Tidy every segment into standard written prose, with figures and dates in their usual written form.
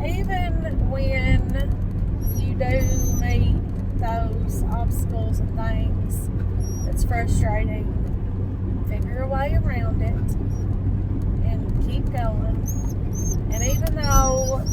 even when you do meet those obstacles and things that's frustrating, figure a way around it and keep going. And even though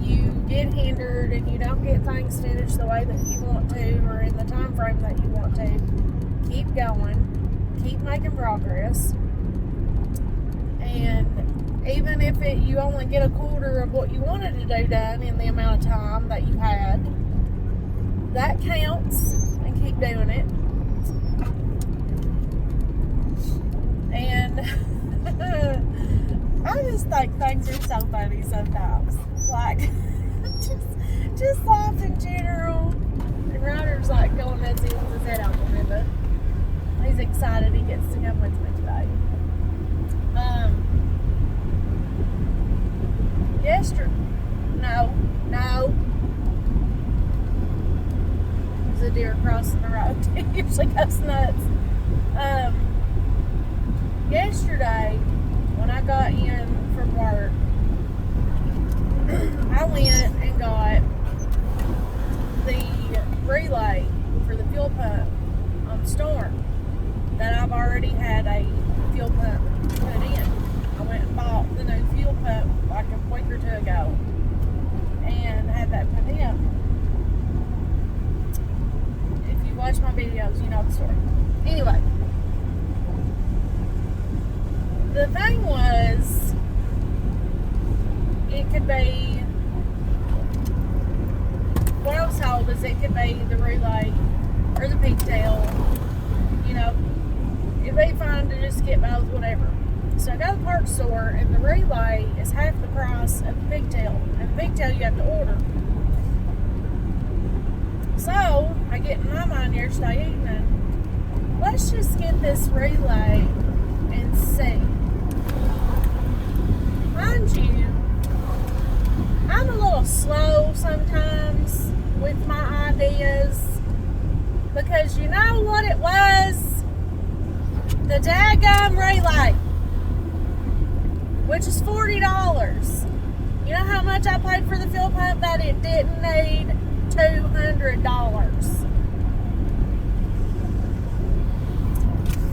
you get hindered and you don't get things finished the way that you want to or in the time frame that you want to, keep going, keep making progress. And even if you only get a quarter of what you wanted to do done in the amount of time that you had, that counts, and keep doing it. And I just think things are so funny sometimes. Like, just life in general. And Ryder's like going nuts with his head out the window. He's excited he gets to come with me today. No. There's a deer crossing the road. It usually goes nuts. Yesterday, when I got in from work, I went and got the relay for the fuel pump on Storm that I've already had a fuel pump put in. I went and bought the new fuel pump like a week or two ago and had that put in. If you watch my videos, you know the story. Anyway, the thing was, it could be, what I was told is it could be the relay or the pigtail. You know, it'd be fine to just get both, whatever. So I go to the parts store, and the relay is half the price of the pigtail. And the pigtail you have to order. So I get in my mind yesterday evening, let's just get this relay and see. Mind you, I'm a little slow sometimes with my ideas, because you know what it was? The daggum relay, which is $40. You know how much I paid for the fuel pump that it didn't need? $200.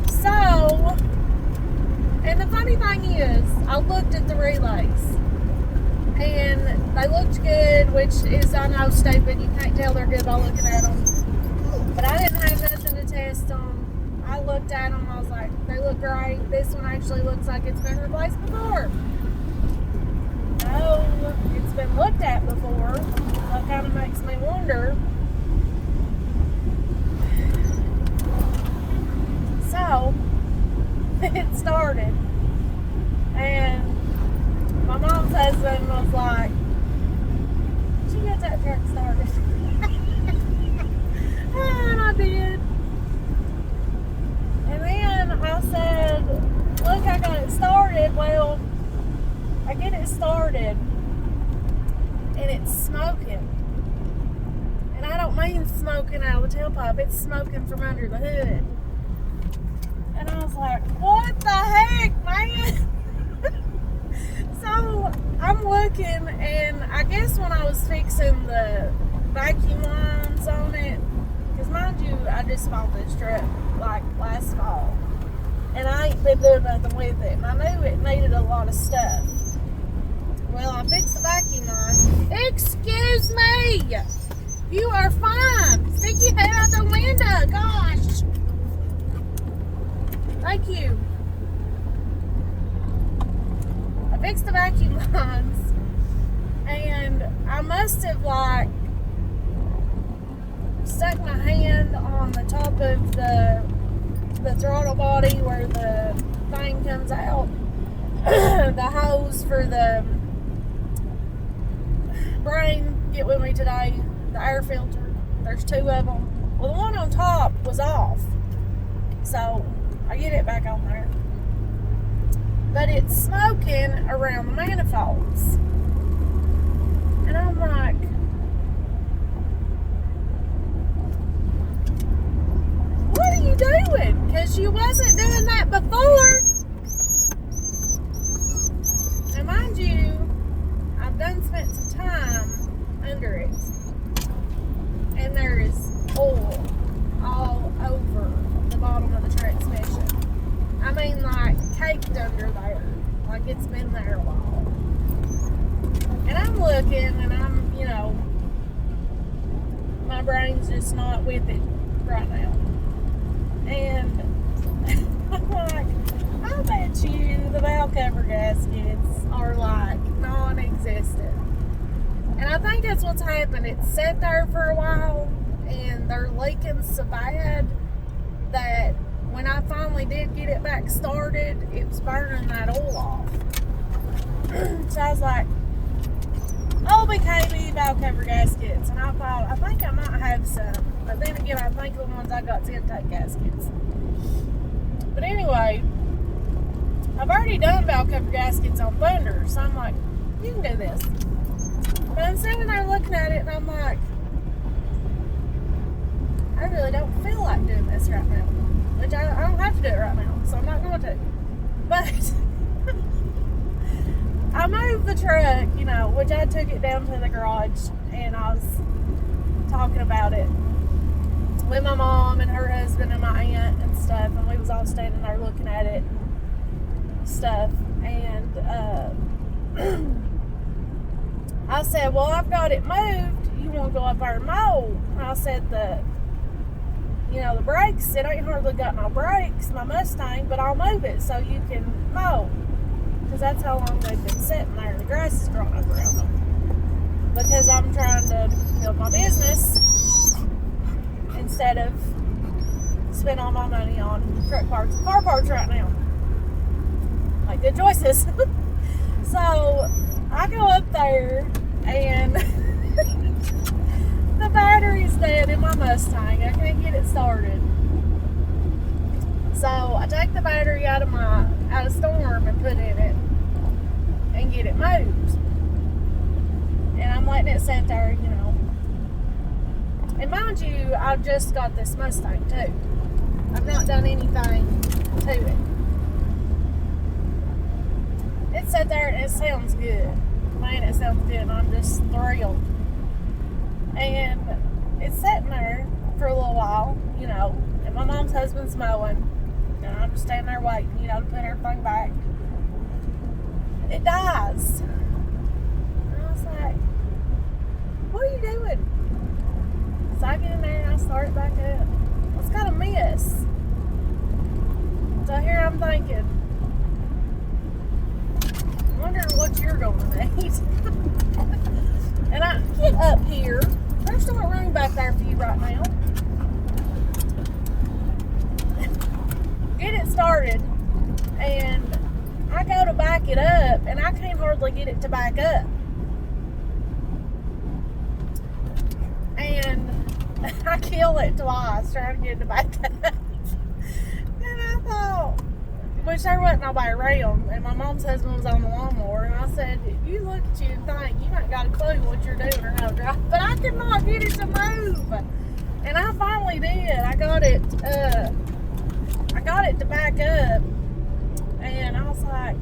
So, and the funny thing is, I looked at the relays, and they looked good, which is, I know, stupid. You can't tell they're good by looking at them. But I didn't have nothing to test them. I looked at them, I was like, they look great. This one actually looks like it's been replaced before. No, it's been looked at before. That kind of makes me wonder. So, it started. And my mom's husband was like, "Did you get that truck started?" And I did. And then I said, "Look, I got it started." Well, I get it started, and it's smoking. And I don't mean smoking out of the tailpipe, it's smoking from under the hood. And I was like, what the heck, man? So I'm looking, and I guess when I was fixing the vacuum lines on it, because mind you, I just bought this truck like last fall, and I ain't been doing nothing with it, and I knew it needed a lot of stuff. Well, I fixed the vacuum line. Excuse me! You are fine! Stick your head out the window, gosh! Thank you. I fixed the vacuum lines, and I must have like stuck my hand on the top of the throttle body where the thing comes out, the hose for the brain, get with me today, the air filter. There's two of them. Well, the one on top was off, so I get it back on there. But it's smoking around the manifolds. And I'm like, what are you doing? Because you wasn't doing that before. And mind you, I've done spent some gaskets. And there is oil all over the bottom of the transmission. I mean, like, caked under there. Like, it's been there a while. And I'm looking, and I'm, you know, my brain's just not with it right now. And I'm like, I bet you the valve cover gaskets are, like, non-existent. And I think that's what's happened. It's sat there for a while, and they're leaking so bad that when I finally did get it back started, it was burning that oil off. So I was like, OBKB valve cover gaskets. And I thought, I think I might have some. But then again, I think the ones I got's intake gaskets. But anyway, I've already done valve cover gaskets on Thunder. So I'm like, you can do this. But I'm sitting there looking at it, and I'm like, I really don't feel like doing this right now. Which I don't have to do it right now, so I'm not going to. But I moved the truck, you know, which I took it down to the garage, and I was talking about it with my mom and her husband and my aunt and stuff, and we was all standing there looking at it and stuff. And I said, well, I've got it moved. You want to go up there and mow? And I said, the brakes, it ain't hardly got no brakes, my Mustang, but I'll move it so you can mow. Because that's how long they've been sitting there. The grass is growing up around them. Because I'm trying to build my business instead of spend all my money on truck parts and car parts right now. Like, good choices. So, I go up there, and the battery's dead in my Mustang. I can't get it started. So I take the battery out of Storm and put in it and get it moved. And I'm letting it sit there, you know. And mind you, I've just got this Mustang too. I've not done anything to it. It sat there and it sounds good. Man, it sounds good. I'm just thrilled. And it's sitting there for a little while, you know, and my mom's husband's mowing, and I'm just standing there waiting, you know, to put everything back. It dies. And I was like, what are you doing? So I get in there and I start it back up. It's got a miss. So here I'm thinking, I wonder what you're going to need. And I get up here. There's still a room back there for you right now. Get it started, and I go to back it up, and I can't hardly get it to back up. And I kill it twice trying to get it to back up. And I thought, which there wasn't nobody around, and my mom's husband was on the lawnmower, and I said, you look at you and think you ain't got a clue what you're doing or how to drive, but I could not get it to move. And I finally did. I got it to back up, and I was like,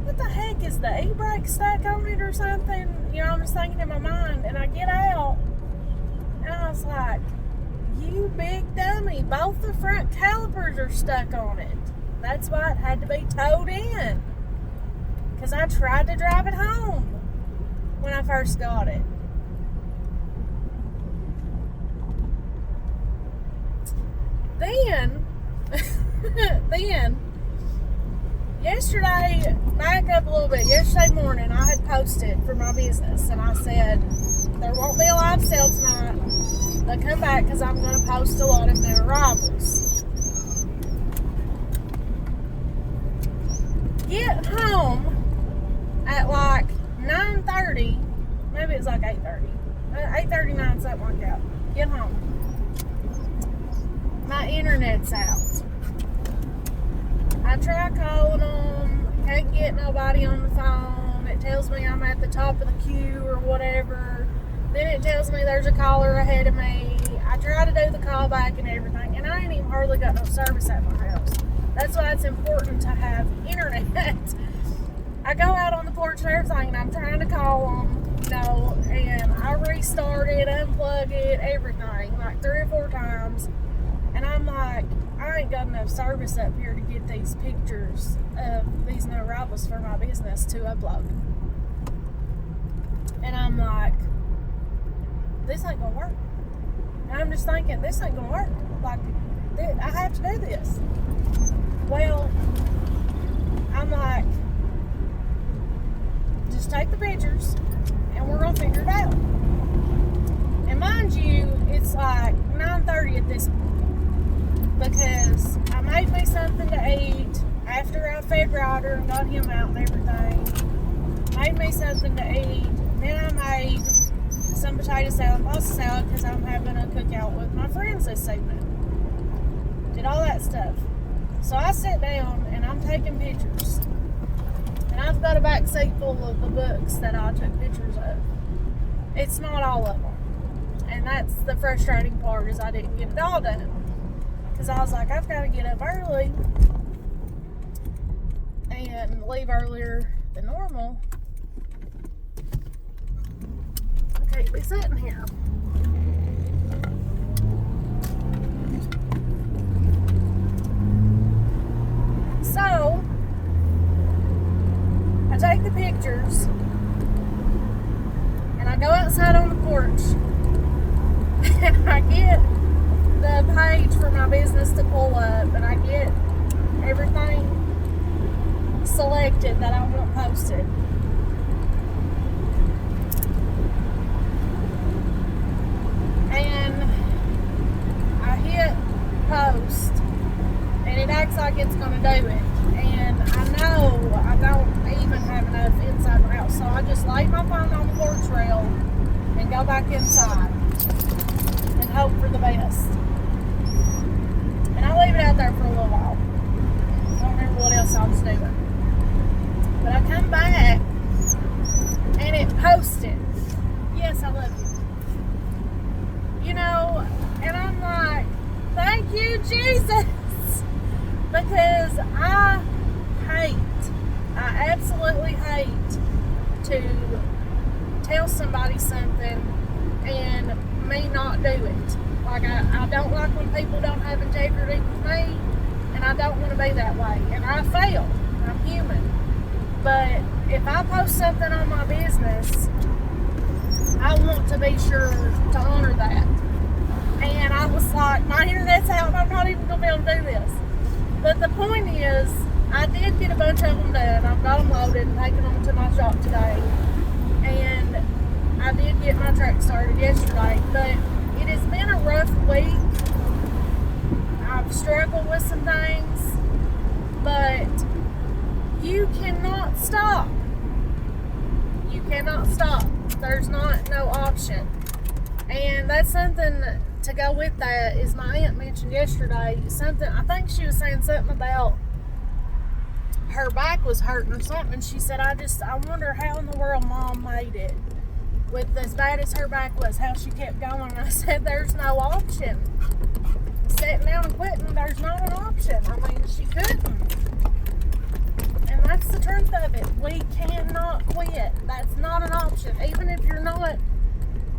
what the heck, is the e-brake stuck on it or something? You know, I'm just thinking in my mind, and I get out, and I was like, you big dummy, both the front calipers are stuck on it. That's why it had to be towed in. Because I tried to drive it home when I first got it. Then, yesterday, back up a little bit, yesterday morning, I had posted for my business, and I said, there won't be a live sale tonight. They'll come back because I'm going to post a lot of new arrivals. Get home at like 9:30, maybe it's like 8:30, 8:39, something like that. Get home. My internet's out. I try calling them, can't get nobody on the phone. It tells me I'm at the top of the queue or whatever. Then it tells me there's a caller ahead of me. I try to do the call back and everything, and I ain't even hardly got no service at my house. That's why it's important to have internet. I go out on the porch and everything, and I'm trying to call them, you know, and I restart it, unplug it, everything, like 3 or 4 times. And I'm like, I ain't got enough service up here to get these pictures of these new arrivals for my business to upload. And I'm like, this ain't gonna work. And I'm just thinking, this ain't gonna work. Like, I have to do this. Well, I'm like, just take the pictures and we're gonna figure it out. And mind you, it's like 9:30 at this point, because I made me something to eat after I fed Ryder and got him out and everything. Made me something to eat. Then I made some potato salad, pasta salad, because I'm having a cookout with my friends this evening. Did all that stuff. So I sit down and I'm taking pictures. And I've got a back seat full of the books that I took pictures of. It's not all of them. And that's the frustrating part, is I didn't get it all done. Because I was like, I've got to get up early and leave earlier than normal. Okay, we sitting here. So, I take the pictures and I go outside on the porch and I get the page for my business to pull up and I get everything selected that I want posted. And I hit post and it acts like it's going to do it. And I know I don't even have enough inside my house, so I just lay my phone on the porch rail and go back inside and hope for the best. And I leave it out there for a little while. I don't remember what else I was doing. But I come back and it posted, "Yes, I love you." You know, and I'm like, thank you, Jesus. Because I absolutely hate to tell somebody something and me not do it. Like, I don't like when people don't have integrity with me, and I don't want to be that way. And I fail. I'm human. But if I post something on my business, I want to be sure to honor that. And I was like, my internet's out and I'm not even going to be able to do this. But the point is, I did get a bunch of them done. I've got them loaded and taken them to my shop today. And I did get my truck started yesterday. But it has been a rough week. I've struggled with some things. But you cannot stop. You cannot stop. There's no option. And that's something to go with that is my aunt mentioned yesterday something. I think she was saying something about her back was hurting or something. She said, I wonder how in the world Mom made it with as bad as her back was, how she kept going. I said, there's no option. Sitting down and quitting, there's not an option. I mean, she couldn't. And that's the truth of it. We cannot quit. That's not an option. Even if you're not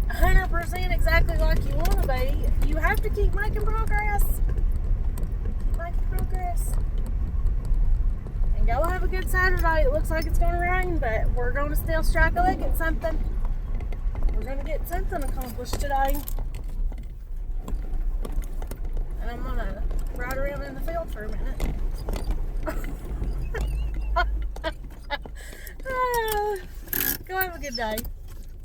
100% exactly like you want to be, you have to keep making progress. Making progress. And go have a good Saturday. It looks like it's going to rain, but we're going to still strike a leg at something. We're going to get something accomplished today. And I'm going to ride around in the field for a minute. Go have a good day.